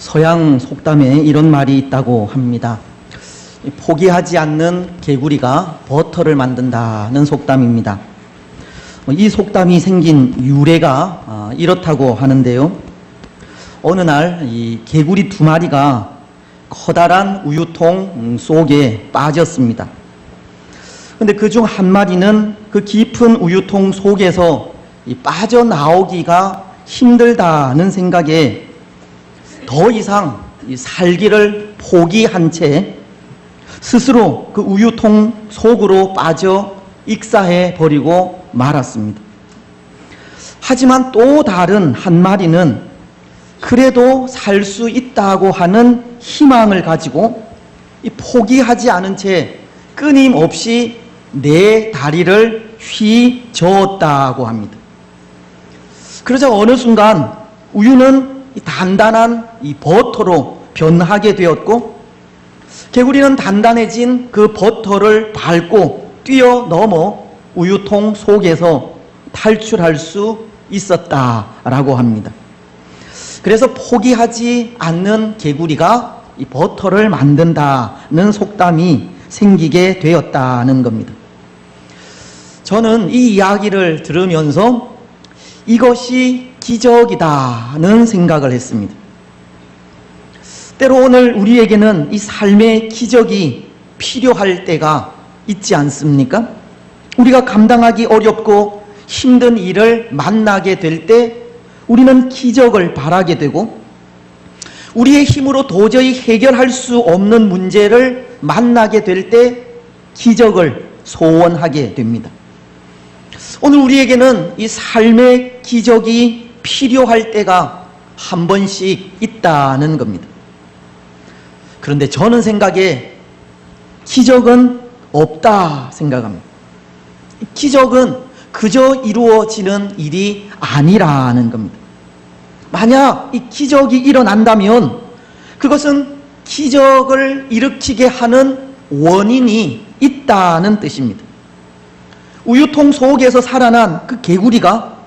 서양 속담에 이런 말이 있다고 합니다. 포기하지 않는 개구리가 버터를 만든다는 속담입니다. 이 속담이 생긴 유래가 이렇다고 하는데요. 어느 날 이 개구리 두 마리가 커다란 우유통 속에 빠졌습니다. 근데 그중 한 마리는 그 깊은 우유통 속에서 빠져나오기가 힘들다는 생각에 더 이상 살기를 포기한 채 스스로 그 우유통 속으로 빠져 익사해 버리고 말았습니다. 하지만 또 다른 한 마리는 그래도 살 수 있다고 하는 희망을 가지고 포기하지 않은 채 끊임없이 네 다리를 휘저었다고 합니다. 그러자 어느 순간 우유는 단단한 이 버터로 변하게 되었고, 개구리는 단단해진 그 버터를 밟고 뛰어넘어 우유통 속에서 탈출할 수 있었다라고 합니다. 그래서 포기하지 않는 개구리가 이 버터를 만든다는 속담이 생기게 되었다는 겁니다. 저는 이 이야기를 들으면서 이것이 기적이다는 생각을 했습니다. 때로 오늘 우리에게는 이 삶의 기적이 필요할 때가 있지 않습니까? 우리가 감당하기 어렵고 힘든 일을 만나게 될 때 우리는 기적을 바라게 되고, 우리의 힘으로 도저히 해결할 수 없는 문제를 만나게 될 때 기적을 소원하게 됩니다. 오늘 우리에게는 이 삶의 기적이 필요할 때가 한 번씩 있다는 겁니다. 그런데 저는 생각에 기적은 없다 생각합니다. 기적은 그저 이루어지는 일이 아니라는 겁니다. 만약 이 기적이 일어난다면 그것은 기적을 일으키게 하는 원인이 있다는 뜻입니다. 우유통 속에서 살아난 그 개구리가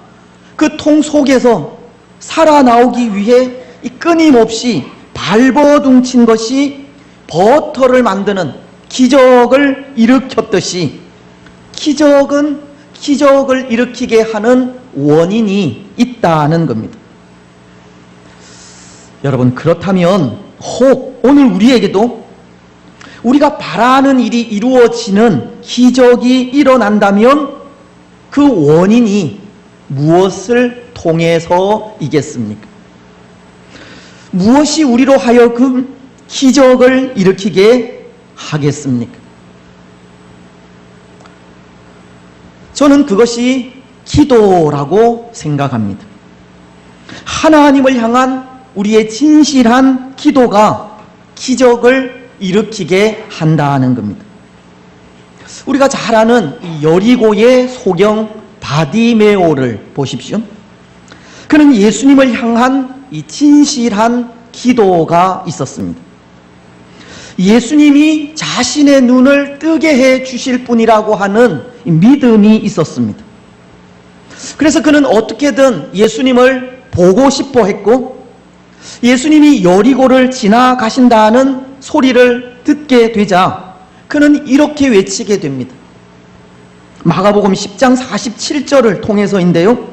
그 통 속에서 살아나오기 위해 끊임없이 발버둥친 것이 버터를 만드는 기적을 일으켰듯이, 기적은 기적을 일으키게 하는 원인이 있다는 겁니다. 여러분, 그렇다면 혹 오늘 우리에게도 우리가 바라는 일이 이루어지는 기적이 일어난다면 그 원인이 무엇을 통해서이겠습니까? 무엇이 우리로 하여금 기적을 일으키게 하겠습니까? 저는 그것이 기도라고 생각합니다. 하나님을 향한 우리의 진실한 기도가 기적을 일으키게 한다는 겁니다. 우리가 잘 아는 여리고의 소경 바디메오를 보십시오. 그는 예수님을 향한 이 진실한 기도가 있었습니다. 예수님이 자신의 눈을 뜨게 해 주실 분이라고 하는 믿음이 있었습니다. 그래서 그는 어떻게든 예수님을 보고 싶어 했고, 예수님이 여리고를 지나가신다는 소리를 듣게 되자 그는 이렇게 외치게 됩니다. 마가복음 10장 47절을 통해서인데요.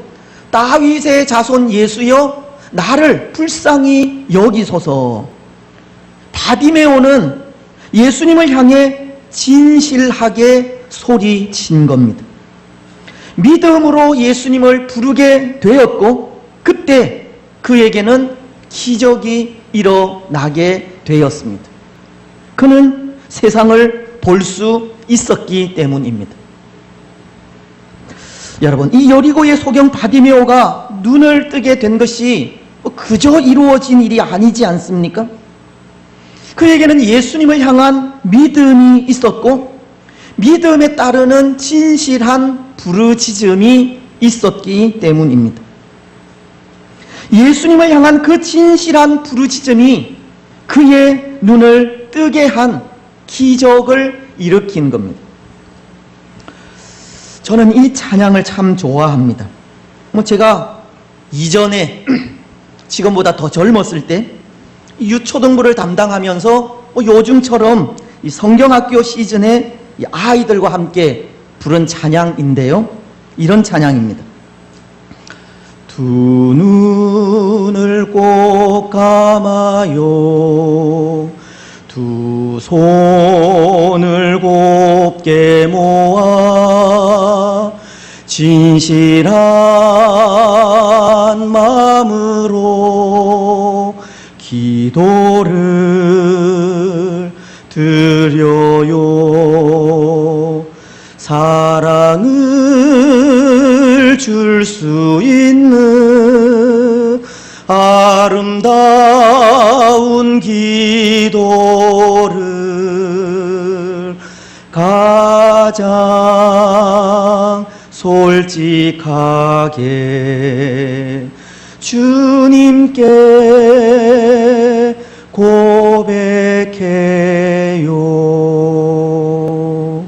다윗의 자손 예수여, 나를 불쌍히 여기소서. 바디메오는 예수님을 향해 진실하게 소리친 겁니다. 믿음으로 예수님을 부르게 되었고, 그때 그에게는 기적이 일어나게 되었습니다. 그는 세상을 볼 수 있었기 때문입니다. 여러분, 이 여리고의 소경 바디메오가 눈을 뜨게 된 것이 그저 이루어진 일이 아니지 않습니까? 그에게는 예수님을 향한 믿음이 있었고, 믿음에 따르는 진실한 부르짖음이 있었기 때문입니다. 예수님을 향한 그 진실한 부르짖음이 그의 눈을 뜨게 한 기적을 일으킨 겁니다. 저는 이 찬양을 참 좋아합니다. 제가 이전에 지금보다 더 젊었을 때 유초등부를 담당하면서 요즘처럼 이 성경학교 시즌에 이 아이들과 함께 부른 찬양인데요. 이런 찬양입니다. 두 눈을 꼭 감아요. 두 손을 곱게 모아 진실한 마음으로 기도를 드려요. 사랑을 줄 수 있는 아름다운 기도를 가장 솔직하게 주님께 고백해요.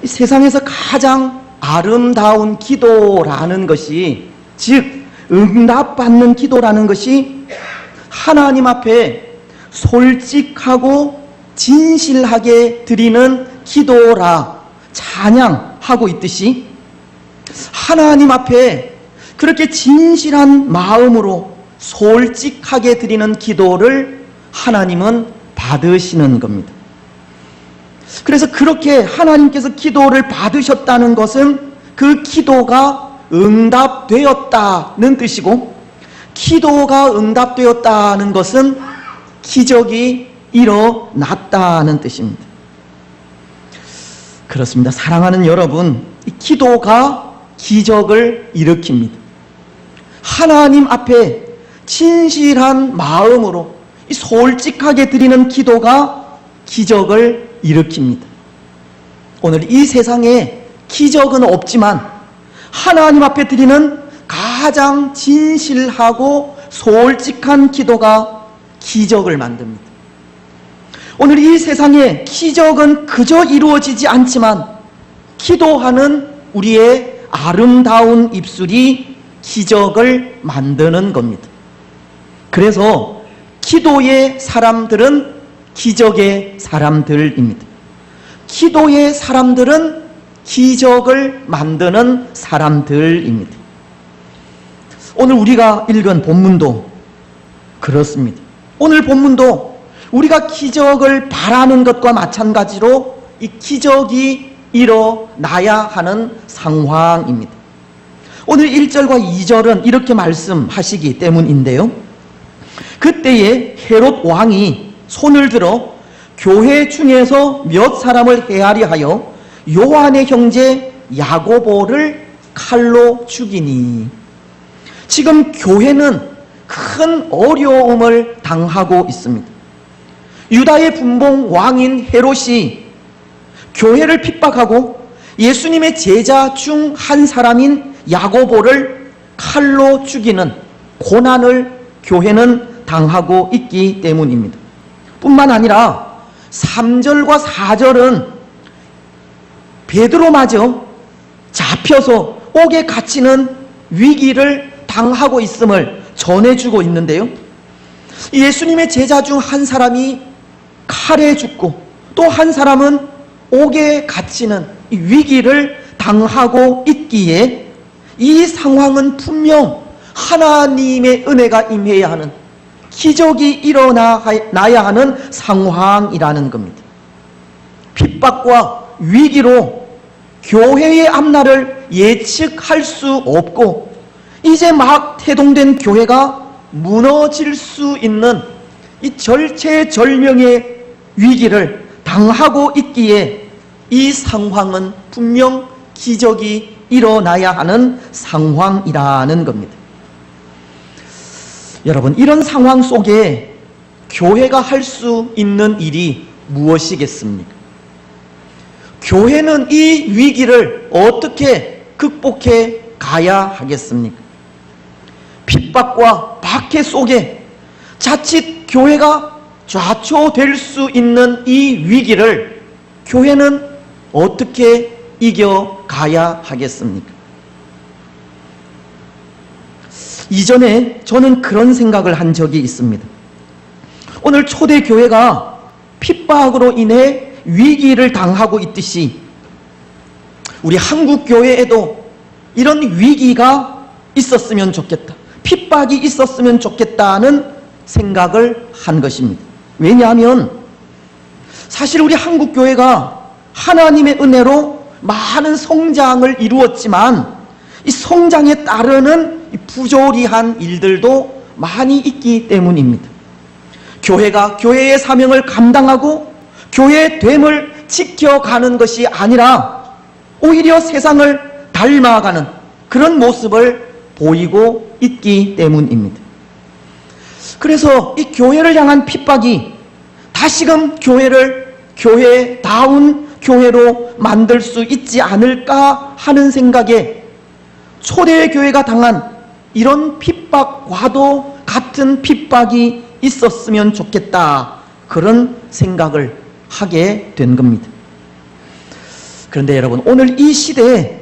이 세상에서 가장 아름다운 기도라는 것이, 즉 응답받는 기도라는 것이 하나님 앞에 솔직하고 진실하게 드리는 기도라 찬양하고 있듯이, 하나님 앞에 그렇게 진실한 마음으로 솔직하게 드리는 기도를 하나님은 받으시는 겁니다. 그래서 그렇게 하나님께서 기도를 받으셨다는 것은 그 기도가 응답되었다는 뜻이고, 기도가 응답되었다는 것은 기적이 일어났다는 뜻입니다. 그렇습니다. 사랑하는 여러분, 이 기도가 기적을 일으킵니다. 하나님 앞에 진실한 마음으로 솔직하게 드리는 기도가 기적을 일으킵니다. 오늘 이 세상에 기적은 없지만 하나님 앞에 드리는 가장 진실하고 솔직한 기도가 기적을 만듭니다. 오늘 이 세상에 기적은 그저 이루어지지 않지만 기도하는 우리의 아름다운 입술이 기적을 만드는 겁니다. 그래서 기도의 사람들은 기적의 사람들입니다. 기도의 사람들은 기적을 만드는 사람들입니다. 오늘 우리가 읽은 본문도 그렇습니다. 오늘 본문도 우리가 기적을 바라는 것과 마찬가지로 이 기적이 일어나야 하는 상황입니다. 오늘 1절과 2절은 이렇게 말씀하시기 때문인데요. 그때에 헤롯 왕이 손을 들어 교회 중에서 몇 사람을 헤아려 하여 요한의 형제 야고보를 칼로 죽이니, 지금 교회는 큰 어려움을 당하고 있습니다. 유다의 분봉 왕인 헤롯이 교회를 핍박하고 예수님의 제자 중 한 사람인 야고보를 칼로 죽이는 고난을 교회는 당하고 있기 때문입니다. 뿐만 아니라 3절과 4절은 베드로마저 잡혀서 옥에 갇히는 위기를 당하고 있음을 전해주고 있는데요. 예수님의 제자 중 한 사람이 칼에 죽고 또 한 사람은 옥에 갇히는 이 위기를 당하고 있기에 이 상황은 분명 하나님의 은혜가 임해야 하는, 기적이 일어나야 하는 상황이라는 겁니다. 핍박과 위기로 교회의 앞날을 예측할 수 없고 이제 막 태동된 교회가 무너질 수 있는 이 절체절명의 위기를 당하고 있기에 이 상황은 분명 기적이 일어나야 하는 상황이라는 겁니다. 여러분, 이런 상황 속에 교회가 할 수 있는 일이 무엇이겠습니까? 교회는 이 위기를 어떻게 극복해 가야 하겠습니까? 핍박과 박해 속에 자칫 교회가 좌초될 수 있는 이 위기를 교회는 어떻게 이겨가야 하겠습니까? 이전에 저는 그런 생각을 한 적이 있습니다. 오늘 초대교회가 핍박으로 인해 위기를 당하고 있듯이 우리 한국교회에도 이런 위기가 있었으면 좋겠다, 핍박이 있었으면 좋겠다는 생각을 한 것입니다. 왜냐하면 사실 우리 한국교회가 하나님의 은혜로 많은 성장을 이루었지만 이 성장에 따르는 부조리한 일들도 많이 있기 때문입니다. 교회가 교회의 사명을 감당하고 교회의 됨을 지켜가는 것이 아니라 오히려 세상을 닮아가는 그런 모습을 보이고 있기 때문입니다. 그래서 이 교회를 향한 핍박이 다시금 교회를 교회다운 교회로 만들 수 있지 않을까 하는 생각에 초대교회가 당한 이런 핍박과도 같은 핍박이 있었으면 좋겠다, 그런 생각을 하게 된 겁니다. 그런데 여러분, 오늘 이 시대에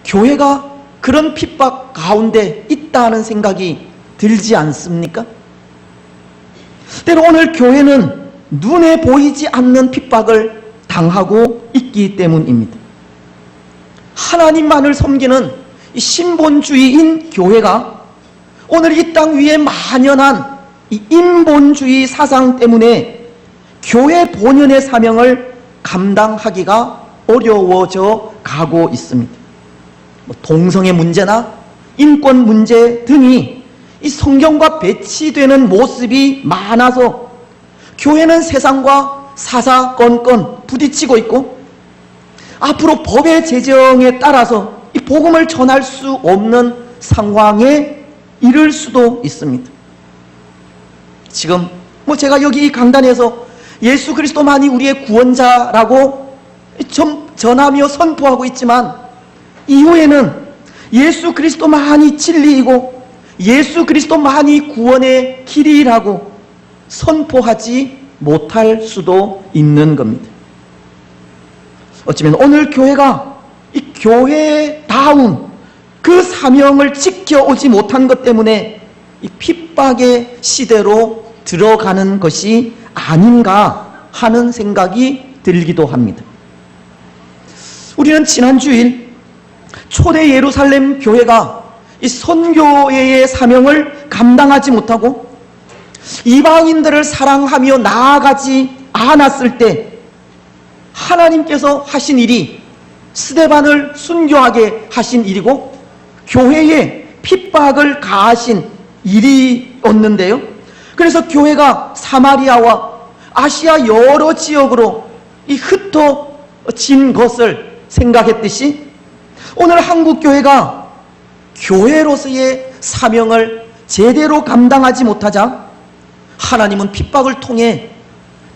교회가 그런 핍박 가운데 있다는 생각이 들지 않습니까? 때로 오늘 교회는 눈에 보이지 않는 핍박을 당하고 있기 때문입니다. 하나님만을 섬기는 신본주의인 교회가 오늘 이 땅 위에 만연한 이 인본주의 사상 때문에 교회 본연의 사명을 감당하기가 어려워져 가고 있습니다. 동성애 문제나 인권 문제 등이 이 성경과 배치되는 모습이 많아서 교회는 세상과 사사건건 부딪히고 있고 앞으로 법의 제정에 따라서 이 복음을 전할 수 없는 상황에 이를 수도 있습니다. 지금 제가 여기 이 강단에서 예수 그리스도만이 우리의 구원자라고 전하며 선포하고 있지만 이후에는 예수 그리스도만이 진리이고 예수 그리스도만이 구원의 길이라고 선포하지 못할 수도 있는 겁니다. 어쩌면 오늘 교회가 이 교회다운 그 사명을 지켜오지 못한 것 때문에 이 핍박의 시대로 들어가는 것이 아닌가 하는 생각이 들기도 합니다. 우리는 지난 주일 초대 예루살렘 교회가 이 선교회의 사명을 감당하지 못하고 이방인들을 사랑하며 나아가지 않았을 때 하나님께서 하신 일이 스데반을 순교하게 하신 일이고 교회에 핍박을 가하신 일이었는데요. 그래서 교회가 사마리아와 아시아 여러 지역으로 이 흩어진 것을 생각했듯이 오늘 한국교회가 교회로서의 사명을 제대로 감당하지 못하자 하나님은 핍박을 통해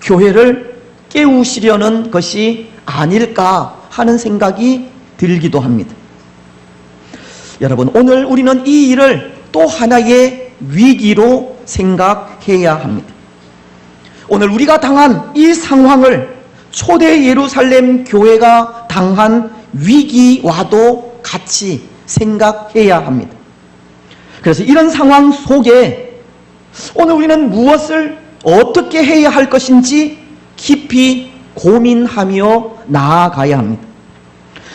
교회를 깨우시려는 것이 아닐까 하는 생각이 들기도 합니다. 여러분, 오늘 우리는 이 일을 또 하나의 위기로 생각해야 합니다. 오늘 우리가 당한 이 상황을 초대 예루살렘 교회가 당한 위기와도 같이 생각해야 합니다. 그래서 이런 상황 속에 오늘 우리는 무엇을 어떻게 해야 할 것인지 깊이 고민하며 나아가야 합니다.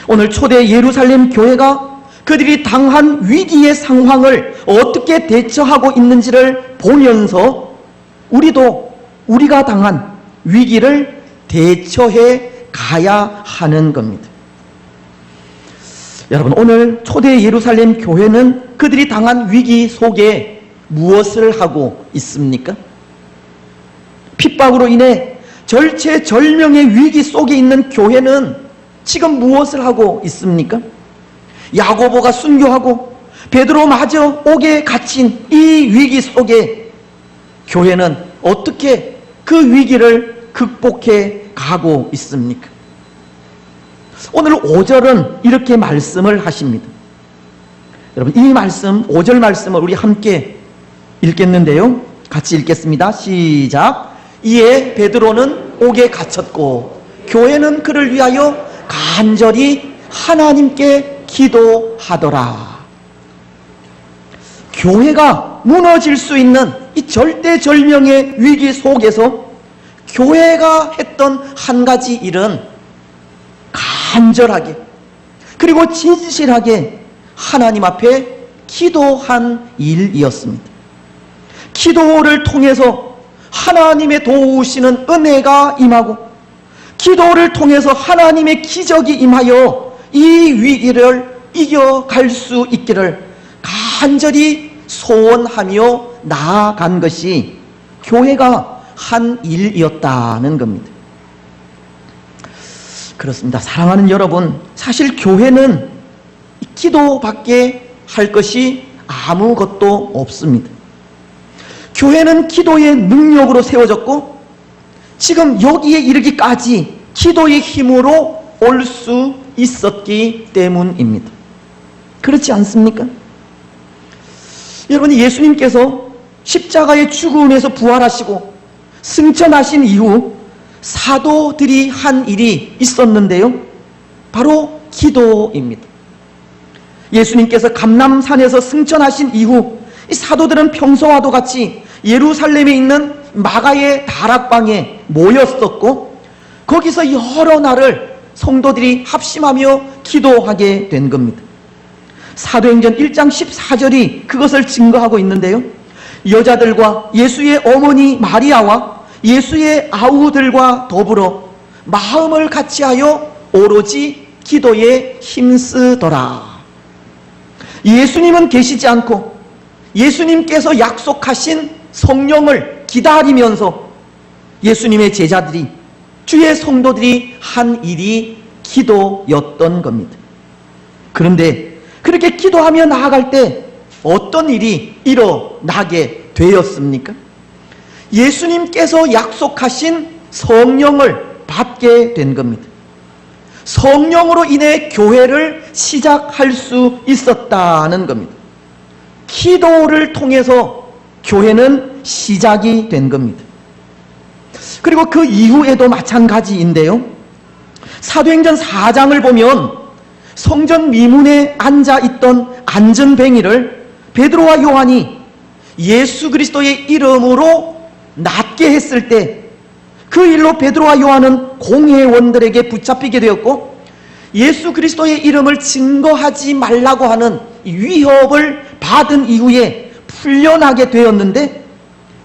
오늘 초대 예루살렘 교회가 그들이 당한 위기의 상황을 어떻게 대처하고 있는지를 보면서 우리도 우리가 당한 위기를 대처해 가야 하는 겁니다. 여러분, 오늘 초대 예루살렘 교회는 그들이 당한 위기 속에 무엇을 하고 있습니까? 핍박으로 인해 절체절명의 위기 속에 있는 교회는 지금 무엇을 하고 있습니까? 야고보가 순교하고 베드로마저 옥에 갇힌 이 위기 속에 교회는 어떻게 그 위기를 극복해 가고 있습니까? 오늘 5절은 이렇게 말씀을 하십니다. 여러분, 이 말씀, 5절 말씀을 우리 함께 읽겠는데요. 같이 읽겠습니다. 시작. 이에 베드로는 옥에 갇혔고 교회는 그를 위하여 간절히 하나님께 기도하더라. 교회가 무너질 수 있는 이 절대절명의 위기 속에서 교회가 했던 한 가지 일은 간절하게 그리고 진실하게 하나님 앞에 기도한 일이었습니다. 기도를 통해서 하나님의 도우시는 은혜가 임하고, 기도를 통해서 하나님의 기적이 임하여 이 위기를 이겨갈 수 있기를 간절히 소원하며 나아간 것이 교회가 한 일이었다는 겁니다. 그렇습니다. 사랑하는 여러분, 사실 교회는 기도밖에 할 것이 아무것도 없습니다. 교회는 기도의 능력으로 세워졌고, 지금 여기에 이르기까지 기도의 힘으로 올 수 있었기 때문입니다. 그렇지 않습니까? 여러분, 예수님께서 십자가의 죽음에서 부활하시고 승천하신 이후 사도들이 한 일이 있었는데요, 바로 기도입니다. 예수님께서 감람산에서 승천하신 이후 이 사도들은 평소와도 같이 예루살렘에 있는 마가의 다락방에 모였었고, 거기서 여러 날을 성도들이 합심하며 기도하게 된 겁니다. 사도행전 1장 14절이 그것을 증거하고 있는데요, 여자들과 예수의 어머니 마리아와 예수의 아우들과 더불어 마음을 같이하여 오로지 기도에 힘쓰더라. 예수님은 계시지 않고 예수님께서 약속하신 성령을 기다리면서 예수님의 제자들이, 주의 성도들이 한 일이 기도였던 겁니다. 그런데 그렇게 기도하며 나아갈 때 어떤 일이 일어나게 되었습니까? 예수님께서 약속하신 성령을 받게 된 겁니다. 성령으로 인해 교회를 시작할 수 있었다는 겁니다. 기도를 통해서 교회는 시작이 된 겁니다. 그리고 그 이후에도 마찬가지인데요, 사도행전 4장을 보면 성전 미문에 앉아있던 안전뱅이를 베드로와 요한이 예수 그리스도의 이름으로 낫게 했을 때 그 일로 베드로와 요한은 공회원들에게 붙잡히게 되었고, 예수 그리스도의 이름을 증거하지 말라고 하는 위협을 받은 이후에 풀려나게 되었는데,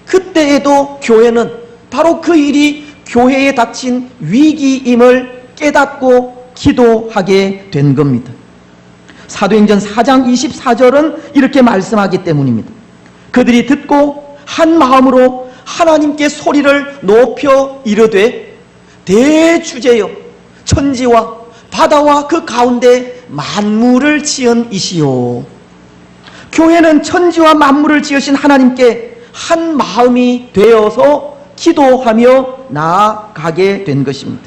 그때에도 교회는 바로 그 일이 교회에 닥친 위기임을 깨닫고 기도하게 된 겁니다. 사도행전 4장 24절은 이렇게 말씀하기 때문입니다. 그들이 듣고 한 마음으로 하나님께 소리를 높여 이르되, 대주제여 천지와 바다와 그 가운데 만물을 지은 이시요. 교회는 천지와 만물을 지으신 하나님께 한 마음이 되어서 기도하며 나아가게 된 것입니다.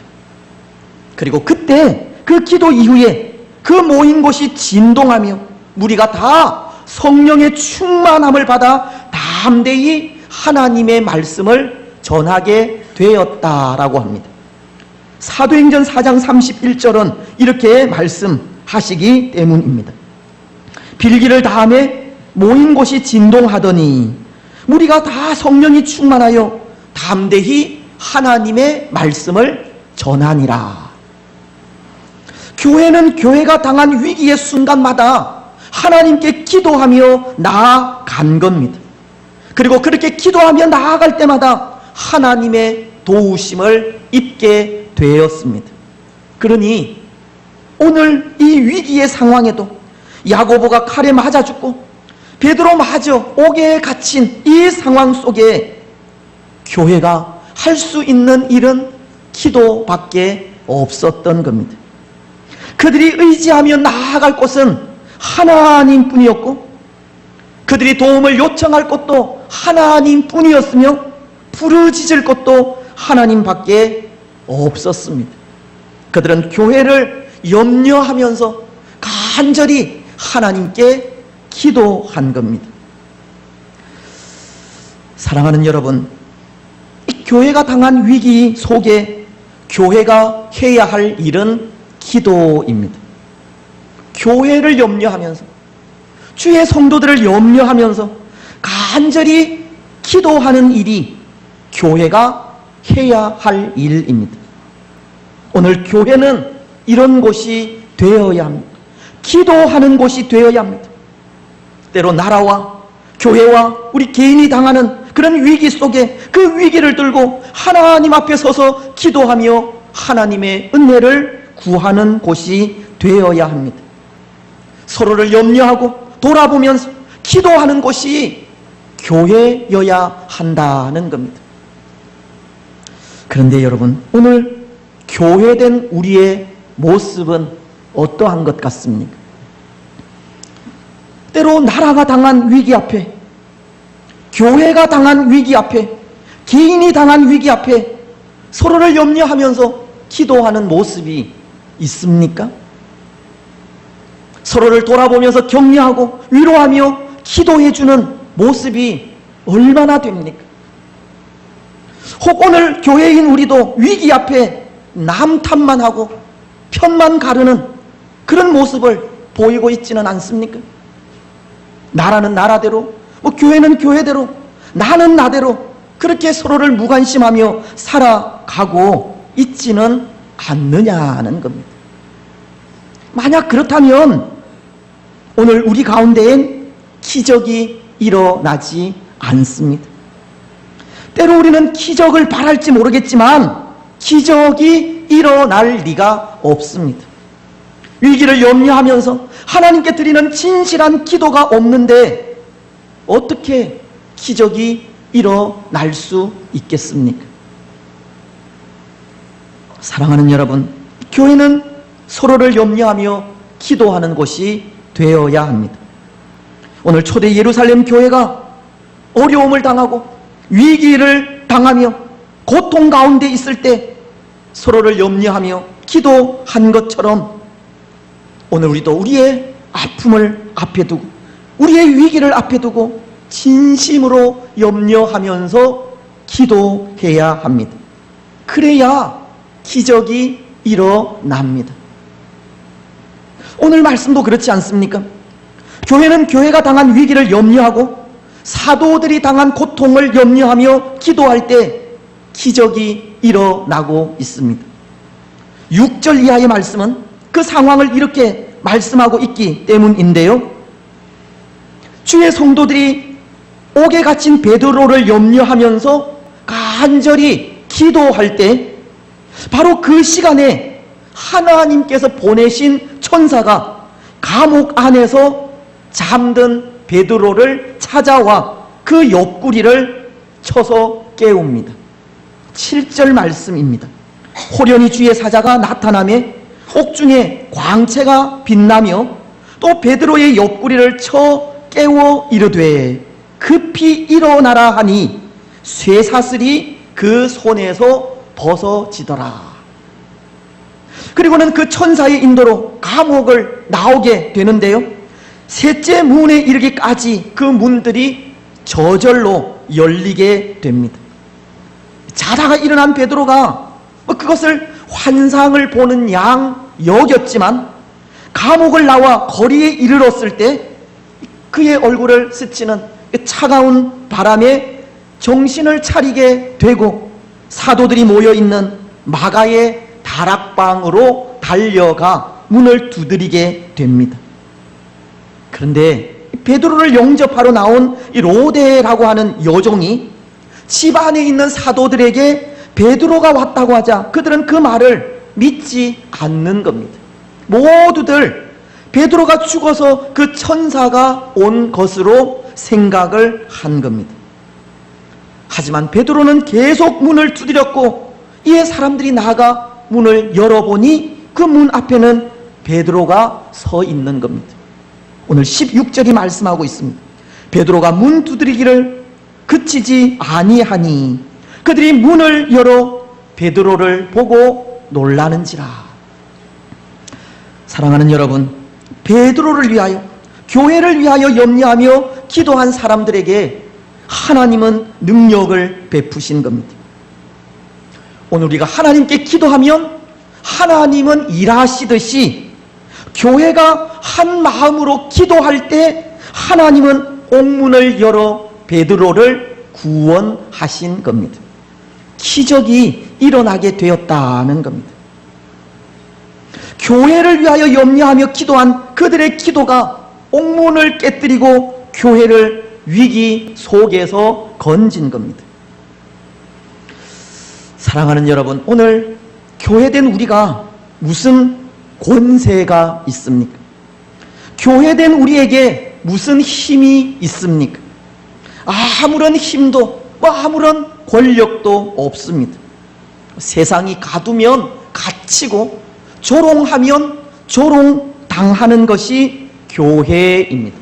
그리고 그때 그 기도 이후에 그 모인 곳이 진동하며 무리가 다 성령의 충만함을 받아 담대히 하나님의 말씀을 전하게 되었다라고 합니다. 사도행전 4장 31절은 이렇게 말씀하시기 때문입니다. 빌기를 다음에 모인 곳이 진동하더니 무리가 다 성령이 충만하여 담대히 하나님의 말씀을 전하니라. 교회는 교회가 당한 위기의 순간마다 하나님께 기도하며 나아간 겁니다. 그리고 그렇게 기도하며 나아갈 때마다 하나님의 도우심을 입게 되었습니다. 그러니 오늘 이 위기의 상황에도 야고보가 칼에 맞아 죽고 베드로 마저 옥에 갇힌 이 상황 속에 교회가 할 수 있는 일은 기도밖에 없었던 겁니다. 그들이 의지하며 나아갈 곳은 하나님뿐이었고, 그들이 도움을 요청할 것도 하나님뿐이었으며, 부르짖을 것도 하나님밖에 없었습니다. 그들은 교회를 염려하면서 간절히 하나님께 기도한 겁니다. 사랑하는 여러분, 이 교회가 당한 위기 속에 교회가 해야 할 일은 기도입니다. 교회를 염려하면서, 주의 성도들을 염려하면서 간절히 기도하는 일이 교회가 해야 할 일입니다. 오늘 교회는 이런 곳이 되어야 합니다. 기도하는 곳이 되어야 합니다. 때로 나라와 교회와 우리 개인이 당하는 그런 위기 속에 그 위기를 들고 하나님 앞에 서서 기도하며 하나님의 은혜를 구하는 곳이 되어야 합니다. 서로를 염려하고 돌아보면서 기도하는 곳이 교회여야 한다는 겁니다. 그런데 여러분, 오늘 교회된 우리의 모습은 어떠한 것 같습니까? 때로 나라가 당한 위기 앞에, 교회가 당한 위기 앞에, 개인이 당한 위기 앞에 서로를 염려하면서 기도하는 모습이 있습니까? 서로를 돌아보면서 격려하고 위로하며 기도해주는 모습이 얼마나 됩니까? 혹 오늘 교회인 우리도 위기 앞에 남 탓만 하고 편만 가르는 그런 모습을 보이고 있지는 않습니까? 나라는 나라대로, 교회는 교회대로, 나는 나대로 그렇게 서로를 무관심하며 살아가고 있지는 않느냐는 겁니다. 만약 그렇다면 오늘 우리 가운데엔 기적이 일어나지 않습니다. 때로 우리는 기적을 바랄지 모르겠지만 기적이 일어날 리가 없습니다. 위기를 염려하면서 하나님께 드리는 진실한 기도가 없는데 어떻게 기적이 일어날 수 있겠습니까? 사랑하는 여러분, 교회는 서로를 염려하며 기도하는 곳이 되어야 합니다. 오늘 초대 예루살렘 교회가 어려움을 당하고 위기를 당하며 고통 가운데 있을 때 서로를 염려하며 기도한 것처럼 오늘 우리도 우리의 아픔을 앞에 두고 우리의 위기를 앞에 두고 진심으로 염려하면서 기도해야 합니다. 그래야 기적이 일어납니다. 오늘 말씀도 그렇지 않습니까? 교회는 교회가 당한 위기를 염려하고 사도들이 당한 고통을 염려하며 기도할 때 기적이 일어나고 있습니다. 6절 이하의 말씀은 그 상황을 이렇게 말씀하고 있기 때문인데요. 주의 성도들이 옥에 갇힌 베드로를 염려하면서 간절히 기도할 때 바로 그 시간에 하나님께서 보내신 천사가 감옥 안에서 잠든 베드로를 찾아와 그 옆구리를 쳐서 깨웁니다. 7절 말씀입니다. 호련히 주의 사자가 나타나매 옥중에 광채가 빛나며 또 베드로의 옆구리를 쳐 깨워 이르되 급히 일어나라 하니 쇠사슬이 그 손에서 벗어지더라. 그리고는 그 천사의 인도로 감옥을 나오게 되는데요, 셋째 문에 이르기까지 그 문들이 저절로 열리게 됩니다. 자다가 일어난 베드로가 그것을 환상을 보는 양 여겼지만 감옥을 나와 거리에 이르렀을 때 그의 얼굴을 스치는 차가운 바람에 정신을 차리게 되고 사도들이 모여있는 마가의 다락방으로 달려가 문을 두드리게 됩니다. 그런데 베드로를 영접하러 나온 이 로데라고 하는 여종이 집 안에 있는 사도들에게 베드로가 왔다고 하자 그들은 그 말을 믿지 않는 겁니다. 모두들 베드로가 죽어서 그 천사가 온 것으로 생각을 한 겁니다. 하지만 베드로는 계속 문을 두드렸고 이에 사람들이 나가 문을 열어보니 그 문 앞에는 베드로가 서 있는 겁니다. 오늘 16절이 말씀하고 있습니다. 베드로가 문 두드리기를 그치지 아니하니 그들이 문을 열어 베드로를 보고 놀라는지라. 사랑하는 여러분, 베드로를 위하여 교회를 위하여 염려하며 기도한 사람들에게 하나님은 능력을 베푸신 겁니다. 오늘 우리가 하나님께 기도하면 하나님은 일하시듯이 교회가 한 마음으로 기도할 때 하나님은 옥문을 열어 베드로를 구원하신 겁니다. 기적이 일어나게 되었다는 겁니다. 교회를 위하여 염려하며 기도한 그들의 기도가 옥문을 깨뜨리고 교회를 위기 속에서 건진 겁니다. 사랑하는 여러분, 오늘 교회된 우리가 무슨 권세가 있습니까? 교회된 우리에게 무슨 힘이 있습니까? 아무런 힘도 아무런 권력도 없습니다. 세상이 가두면 갇히고 조롱하면 조롱당하는 것이 교회입니다.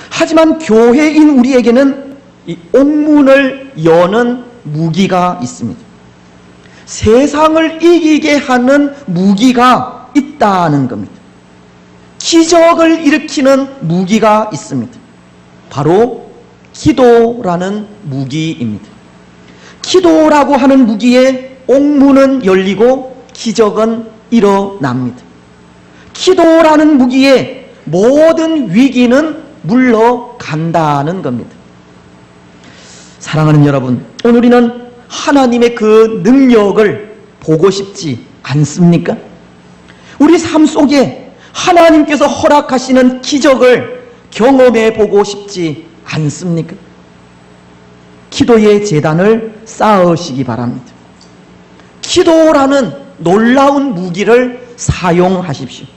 하지만 교회인 우리에게는 이 옥문을 여는 무기가 있습니다. 세상을 이기게 하는 무기가 있다는 겁니다. 기적을 일으키는 무기가 있습니다. 바로 기도라는 무기입니다. 기도라고 하는 무기에 옥문은 열리고 기적은 일어납니다. 기도라는 무기에 모든 위기는 물러간다는 겁니다. 사랑하는 여러분, 오늘 우리는 하나님의 그 능력을 보고 싶지 않습니까? 우리 삶 속에 하나님께서 허락하시는 기적을 경험해 보고 싶지 않습니까? 기도의 제단을 쌓으시기 바랍니다. 기도라는 놀라운 무기를 사용하십시오.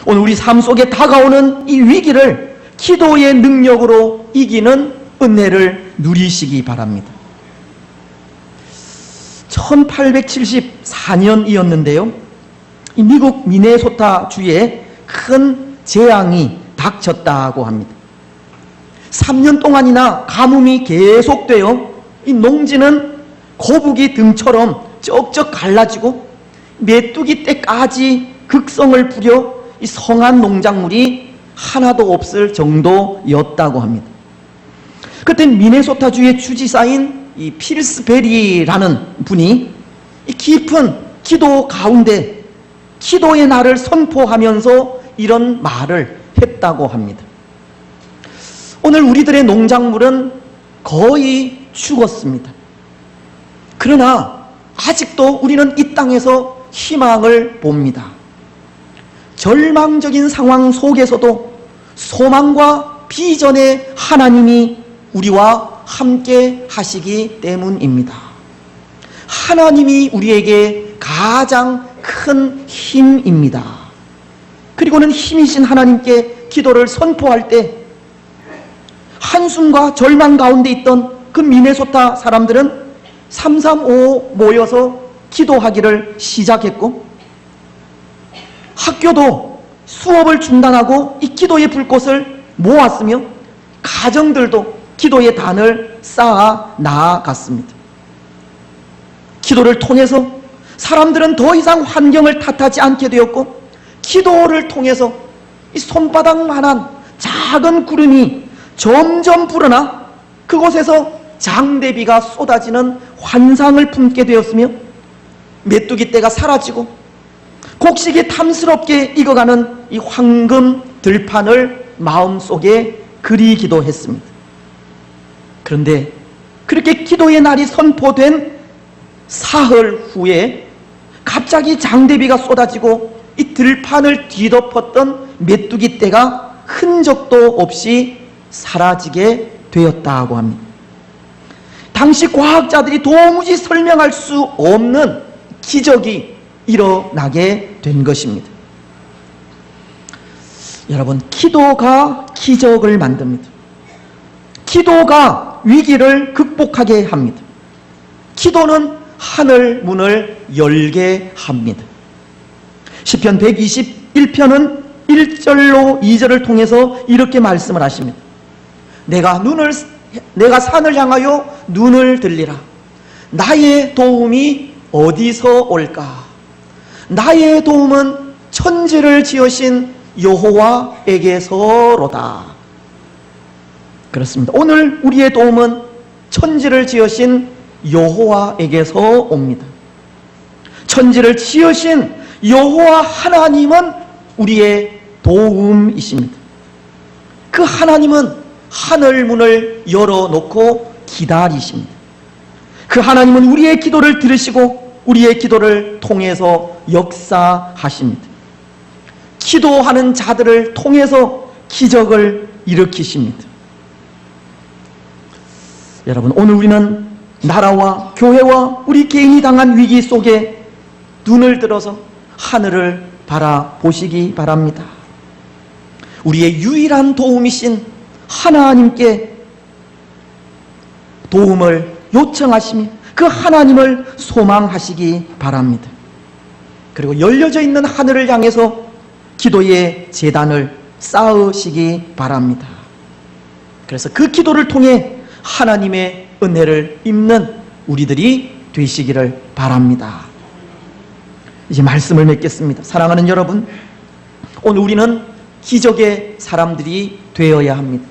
오늘 우리 삶 속에 다가오는 이 위기를 기도의 능력으로 이기는 은혜를 누리시기 바랍니다. 1874년이었는데요. 이 미국 미네소타 주에 큰 재앙이 닥쳤다고 합니다. 3년 동안이나 가뭄이 계속되어 이 농지는 거북이 등처럼 쩍쩍 갈라지고 메뚜기 떼까지 극성을 부려 이 성한 농작물이 하나도 없을 정도였다고 합니다. 그때 미네소타주의 주지사인 이 필스베리라는 분이 이 깊은 기도 가운데 기도의 날을 선포하면서 이런 말을 했다고 합니다. 오늘 우리들의 농작물은 거의 죽었습니다. 그러나 아직도 우리는 이 땅에서 희망을 봅니다. 절망적인 상황 속에서도 소망과 비전의 하나님이 우리와 함께 하시기 때문입니다. 하나님이 우리에게 가장 큰 힘입니다. 그리고는 힘이신 하나님께 기도를 선포할 때 한숨과 절망 가운데 있던 그 미네소타 사람들은 335 모여서 기도하기를 시작했고, 학교도 수업을 중단하고 이 기도의 불꽃을 모았으며 가정들도 기도의 단을 쌓아 나아갔습니다. 기도를 통해서 사람들은 더 이상 환경을 탓하지 않게 되었고, 기도를 통해서 이 손바닥만한 작은 구름이 점점 불어나 그곳에서 장대비가 쏟아지는 환상을 품게 되었으며, 메뚜기 떼가 사라지고 곡식이 탐스럽게 익어가는 이 황금 들판을 마음속에 그리기도 했습니다. 그런데 그렇게 기도의 날이 선포된 사흘 후에 갑자기 장대비가 쏟아지고 이 들판을 뒤덮었던 메뚜기 떼가 흔적도 없이 사라지게 되었다고 합니다. 당시 과학자들이 도무지 설명할 수 없는 기적이 일어나게 된 것입니다. 여러분, 기도가 기적을 만듭니다. 기도가 위기를 극복하게 합니다. 기도는 하늘 문을 열게 합니다. 시편 121편은 1절로 2절을 통해서 이렇게 말씀을 하십니다. 내가 산을 향하여 눈을 들리라. 나의 도움이 어디서 올까? 나의 도움은 천지를 지으신 여호와에게서로다. 그렇습니다. 오늘 우리의 도움은 천지를 지으신 여호와에게서 옵니다. 천지를 지으신 여호와 하나님은 우리의 도움이십니다. 그 하나님은 하늘 문을 열어놓고 기다리십니다. 그 하나님은 우리의 기도를 들으시고 우리의 기도를 통해서 역사하십니다. 기도하는 자들을 통해서 기적을 일으키십니다. 여러분, 오늘 우리는 나라와 교회와 우리 개인이 당한 위기 속에 눈을 들어서 하늘을 바라보시기 바랍니다. 우리의 유일한 도움이신 하나님께 도움을 요청하시며 그 하나님을 소망하시기 바랍니다. 그리고 열려져 있는 하늘을 향해서 기도의 제단을 쌓으시기 바랍니다. 그래서 그 기도를 통해 하나님의 은혜를 입는 우리들이 되시기를 바랍니다. 이제 말씀을 맺겠습니다. 사랑하는 여러분, 오늘 우리는 기적의 사람들이 되어야 합니다.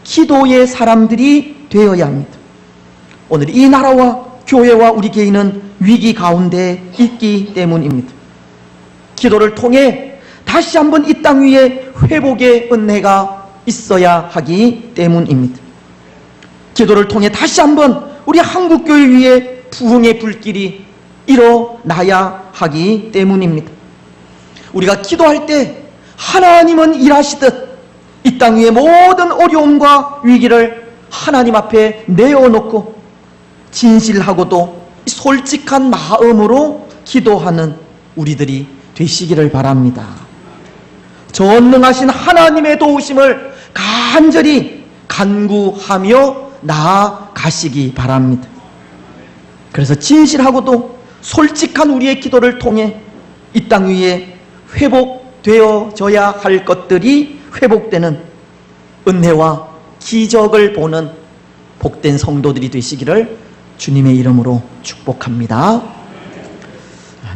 기도의 사람들이 되어야 합니다. 오늘 이 나라와 교회와 우리 개인은 위기 가운데 있기 때문입니다. 기도를 통해 다시 한번 이 땅 위에 회복의 은혜가 있어야 하기 때문입니다. 기도를 통해 다시 한번 우리 한국교회 위에 부흥의 불길이 일어나야 하기 때문입니다. 우리가 기도할 때 하나님은 일하시듯 이 땅 위의 모든 어려움과 위기를 하나님 앞에 내어놓고 진실하고도 솔직한 마음으로 기도하는 우리들이 되시기를 바랍니다. 전능하신 하나님의 도우심을 간절히 간구하며 나아가시기 바랍니다. 그래서 진실하고도 솔직한 우리의 기도를 통해 이 땅 위에 회복되어져야 할 것들이 회복되는 은혜와 기적을 보는 복된 성도들이 되시기를 주님의 이름으로 축복합니다.